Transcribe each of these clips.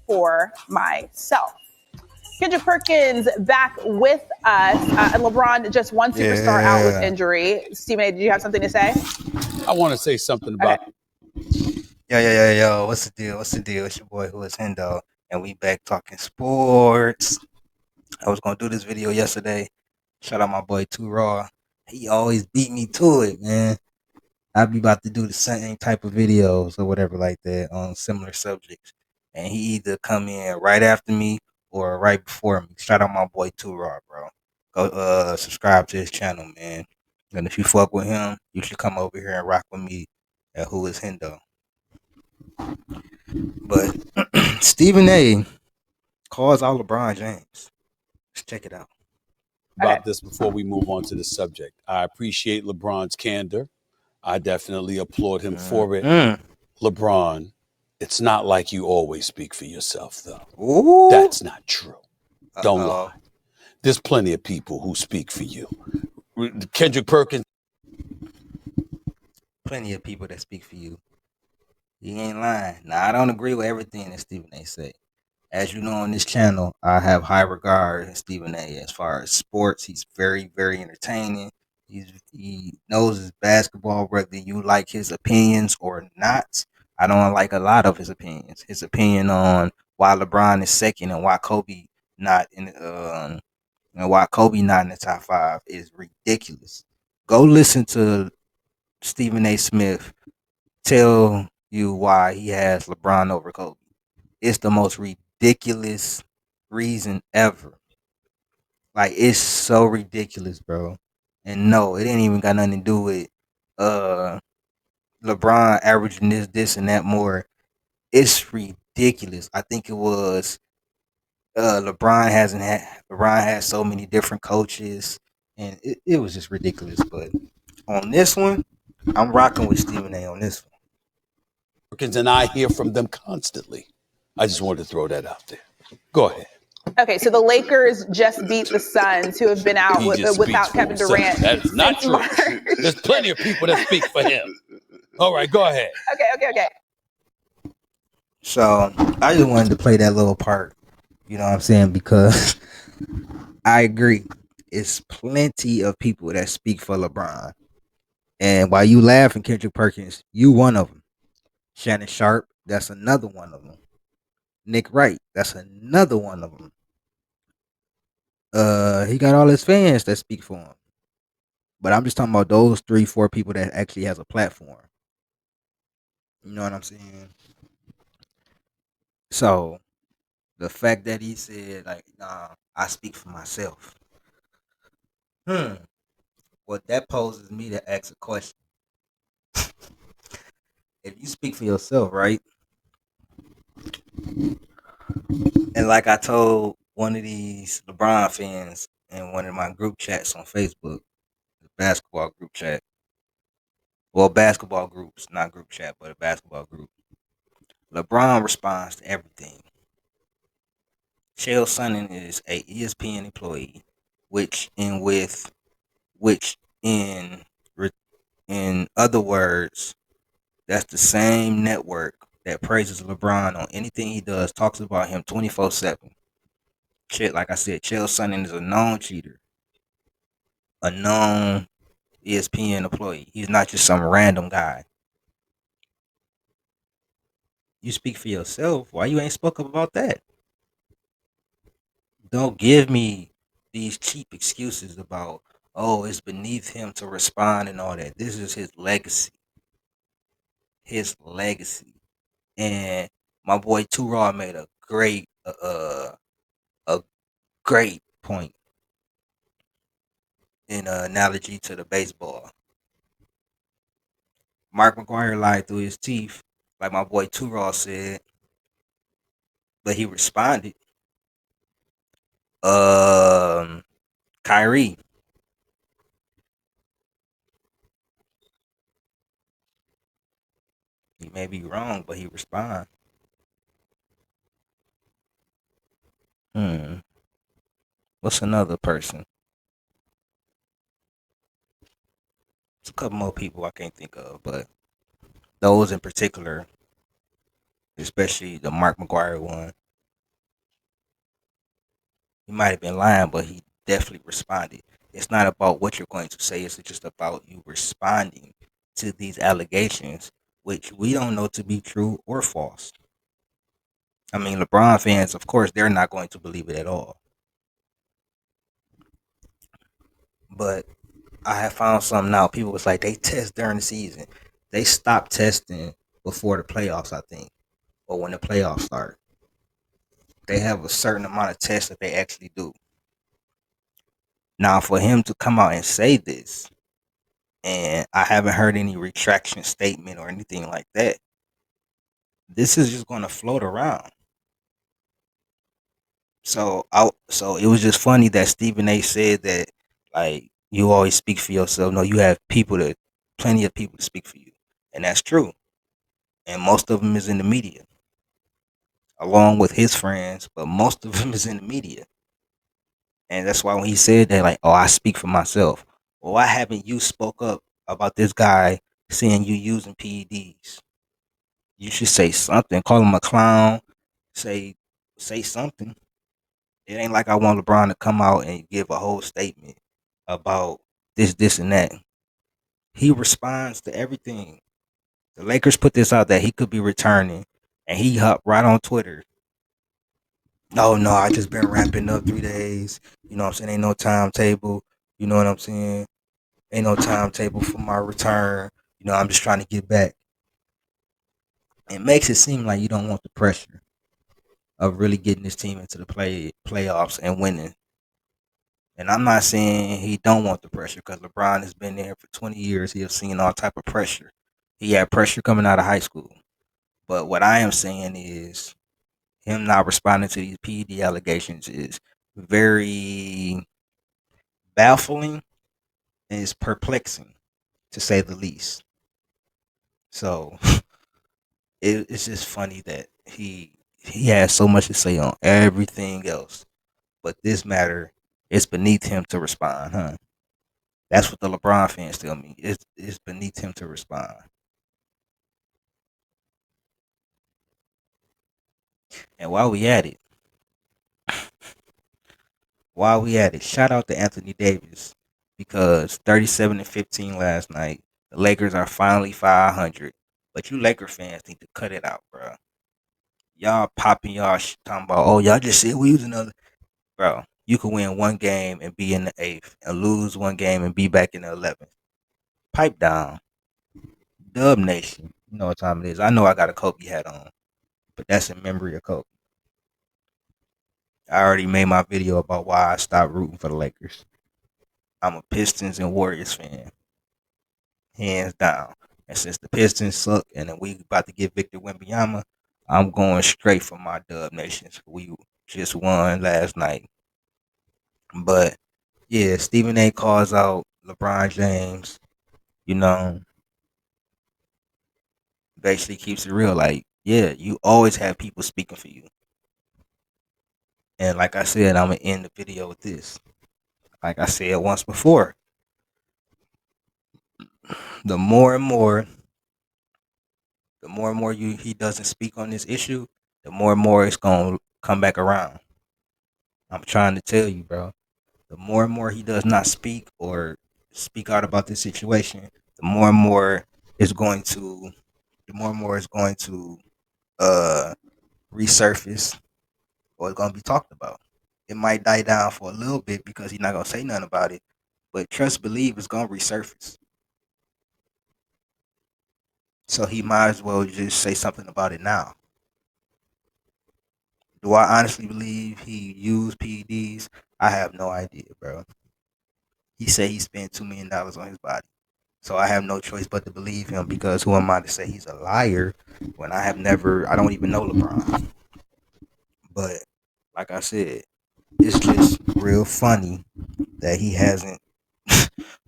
for myself. Kendrick Perkins back with us. And LeBron, just one superstar out with injury. Stephen A., did you have something to say? I want to say something about. Yo. What's the deal? It's your boy, Who Is Hendo, and we back talking sports. I was gonna do this video yesterday. Shout out my boy Too Raw. He always beat me to it, man. I be about to do the same type of videos or whatever like that on similar subjects, and he either come in right after me or right before me. Shout out my boy Too Raw, bro. Go subscribe to his channel, man. And if you fuck with him, you should come over here and rock with me at Who Is Hendo. But Stephen A. calls out LeBron James. Let's check it out. About this before we move on to the subject. I appreciate LeBron's candor. I definitely applaud him for it. LeBron, it's not like you always speak for yourself, though. Ooh. That's not true. Don't lie. There's plenty of people who speak for you. Kendrick Perkins. Plenty of people that speak for you. He ain't lying. Now, I don't agree with everything that Stephen A. say. As you know on this channel, I have high regard in Stephen A. As far as sports, he's very, very entertaining. He knows his basketball, whether you like his opinions or not. I don't like a lot of his opinions. His opinion on why LeBron is second and why Kobe not in and why Kobe not in the top 5 is ridiculous. Go listen to Stephen A. Smith tell you why he has LeBron over Kobe. It's the most ridiculous reason ever. Like, it's so ridiculous, bro. And no, it ain't even got nothing to do with LeBron averaging this, and that more. It's ridiculous. I think it was LeBron had so many different coaches, and it was just ridiculous. But on this one, I'm rocking with Stephen A. on this one. Perkins and I hear from them constantly. I just wanted to throw that out there. Go ahead. Okay, so the Lakers just beat the Suns, who have been out without Kevin Durant. That's not true. There's plenty of people that speak for him. All right, go ahead. Okay. So I just wanted to play that little part, you know what I'm saying? Because I agree. It's plenty of people that speak for LeBron. And while you laughing, Kendrick Perkins, you one of them. Shannon Sharp, that's another one of them. Nick Wright, that's another one of them. He got all his fans that speak for him. But I'm just talking about those 3-4 people that actually has a platform. You know what I'm saying? So the fact that he said, like, nah, I speak for myself. Well, that poses me to ask a question. If you speak for yourself, right? And like I told one of these LeBron fans in one of my group chats on Facebook, the basketball group chat. Well, basketball groups, not group chat, but a basketball group. LeBron responds to everything. Chael Sonnen is a ESPN employee, which in other words, that's the same network that praises LeBron on anything he does, talks about him 24/7. Shit, like I said, Chael Sonnen is a known cheater, a known ESPN employee. He's not just some random guy. You speak for yourself. Why you ain't spoke up about that? Don't give me these cheap excuses about, oh, it's beneath him to respond and all that. This is his legacy. His legacy. And my boy Too Raw made a great point in an analogy to the baseball. Mark McGwire lied through his teeth, like my boy Too Raw said, but he responded. Kyrie. He may be wrong, but he respond. What's another person? It's a couple more people I can't think of, but those in particular, especially the Mark McGwire one, He might have been lying, but he definitely responded. It's not about what you're going to say, it's just about you responding to these allegations, which we don't know to be true or false. I mean, LeBron fans, of course, they're not going to believe it at all. But I have found something now. People was like, they test during the season. They stopped testing before the playoffs, I think, or when the playoffs start. They have a certain amount of tests that they actually do. Now, for him to come out and say this, and I haven't heard any retraction statement or anything like that, this is just going to float around. So it was just funny that Stephen A. said that, like, you always speak for yourself. No, you have plenty of people to speak for you, and that's true. And most of them is in the media, along with his friends, but most of them is in the media. And that's why when he said that, like, oh, I speak for myself. Well, why haven't you spoke up about this guy saying you using PEDs? You should say something. Call him a clown. Say say something. It ain't like I want LeBron to come out and give a whole statement about this, and that. He responds to everything. The Lakers put this out that he could be returning, and he hopped right on Twitter. No, I just been ramping up 3 days. You know what I'm saying? Ain't no timetable. You know what I'm saying? Ain't no timetable for my return. You know, I'm just trying to get back. It makes it seem like you don't want the pressure of really getting this team into the playoffs and winning. And I'm not saying he don't want the pressure because LeBron has been there for 20 years. He has seen all type of pressure. He had pressure coming out of high school. But what I am saying is him not responding to these PED allegations is very baffling and it's perplexing to say the least. So it's just funny that he has so much to say on everything else, but this matter it's beneath him to respond, huh? That's what the LeBron fans tell me. It's beneath him to respond. And while we at it, shout out to Anthony Davis because 37-15 last night. The Lakers are finally 500. But you Laker fans need to cut it out, bro. Y'all popping y'all shit talking about, oh, y'all just said we was another. Bro, you could win one game and be in the eighth and lose one game and be back in the 11th. Pipe down. Dub Nation. You know what time it is. I know I got a Kobe hat on, but that's in memory of Kobe. I already made my video about why I stopped rooting for the Lakers. I'm a Pistons and Warriors fan, hands down. And since the Pistons suck and then we about to get Victor Wembanyama, I'm going straight for my Dub Nations. We just won last night. But yeah, Stephen A calls out LeBron James, you know, basically keeps it real. Like, yeah, you always have people speaking for you. And like I said, I'm gonna end the video with this. Like I said once before, the more and more, he doesn't speak on this issue, the more and more it's gonna come back around. I'm trying to tell you, bro. The more and more he does not speak or speak out about this situation, the more and more it's going to, uh resurface or it's gonna be talked about. It might die down for a little bit because he's not gonna say nothing about it, but trust believe it's gonna resurface. So he might as well just say something about it now. Do I honestly believe he used PEDs? I have no idea, bro. He said he spent $2 million on his body. So I have no choice but to believe him because who am I to say he's a liar when I don't even know LeBron. But like I said, it's just real funny that he hasn't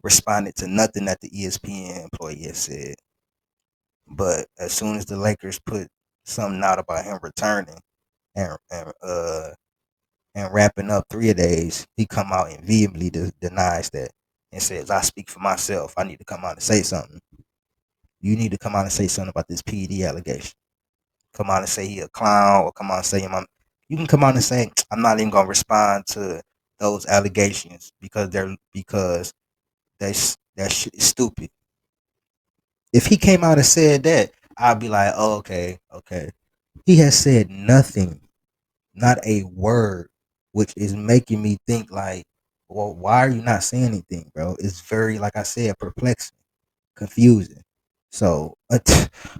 responded to nothing that the ESPN employee has said. But as soon as the Lakers put something out about him returning and and uh and wrapping up 3 days, he come out and vehemently denies that and says, "I speak for myself. I need to come out and say something. You need to come out and say something about this PED allegation. Come out and say he a clown, or come out and say him. You can come out and say, I'm not even gonna respond to those allegations because that shit is stupid. If he came out and said that, I'd be like, oh, okay, okay. He has said nothing, not a word, which is making me think like, well, why are you not saying anything, bro? It's very, like I said, perplexing, confusing. So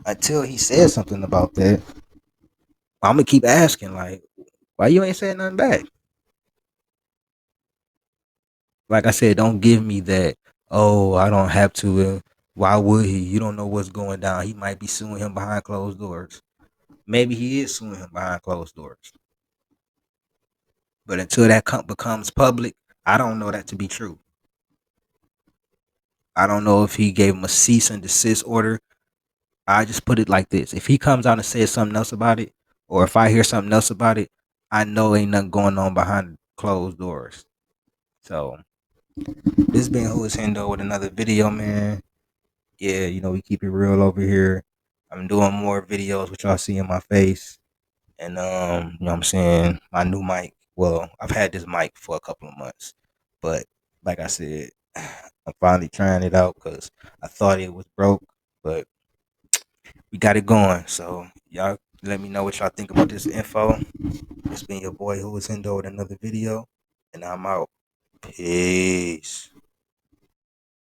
until he says something about that, I'm gonna keep asking, like, why you ain't saying nothing back? Like I said, don't give me that. Oh, I don't have to. Why would he? You don't know what's going down. He might be suing him behind closed doors. Maybe he is suing him behind closed doors. But until that becomes public, I don't know that to be true. I don't know if he gave him a cease and desist order. I just put it like this: if he comes out and says something else about it, or if I hear something else about it, I know ain't nothing going on behind closed doors. So this been Who Is Hendo with another video, man. Yeah, we keep it real over here. I'm doing more videos which y'all see in my face. And what I'm saying, my new mic. Well, I've had this mic for a couple of months. But like I said, I'm finally trying it out because I thought it was broke, but we got it going. So y'all let me know what y'all think about this info. It's been your boy Who Is Hendo with another video. And I'm out. Peace.